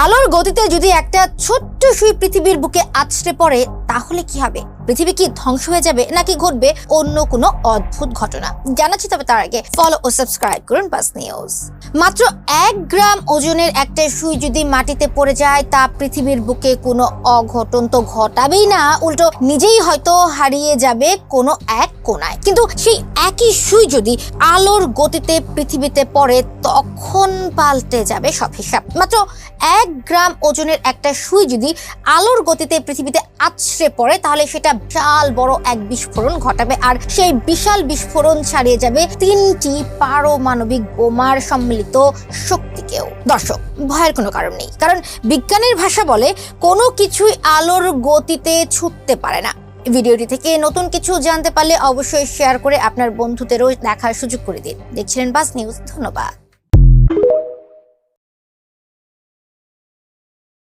আলোর গতিতে যদি একটা ছোট্ট সুই পৃথিবীর বুকে আছড়ে পড়ে তাহলে কি হবে? পৃথিবী কি ধ্বংস হয়ে যাবে নাকি ঘটবে অন্য কোনো অদ্ভুত ঘটনা? জানাচ্ছি, তবে তার আগে ফলো ও সাবস্ক্রাইব করুন বাস নিউজ। মাত্র 1 গ্রাম ওজনের একটা সুই যদি মাটিতে পড়ে যায় তা পৃথিবীর বুকে কোনো অঘটন তো ঘটাবেই না, উল্টো নিজেই হয়তো হারিয়ে যাবে কোনো এক কোণায়। কিন্তু সেই একই সুই যদি আলোর গতিতে পৃথিবীতে পড়ে তখন পাল্টে যাবে সব হিসাব। মাত্র 1 গ্রাম ওজনের একটা সুই যদি আলোর গতিতে পৃথিবীতে আছড়ে পড়ে তাহলে সেটা বিশাল বড় এক বিস্ফোরণ ঘটাবে, আর সেই বিশাল বিস্ফোরণ ছাড়িয়ে যাবে 3টি পারমাণবিক বোমার সম্মিলিত শক্তিকেও। দর্শক, ভয়ের কোনো কারণ নেই, কারণ বিজ্ঞানের ভাষা বলে কোনো কিছুই আলোর গতিতে ছুটতে পারে না। ভিডিওটি থেকে নতুন কিছু জানতে পারলে অবশ্যই শেয়ার করে আপনার বন্ধুদেরও দেখার সুযোগ করে দিন। দেখছিলেন বাস নিউজ, ধন্যবাদ।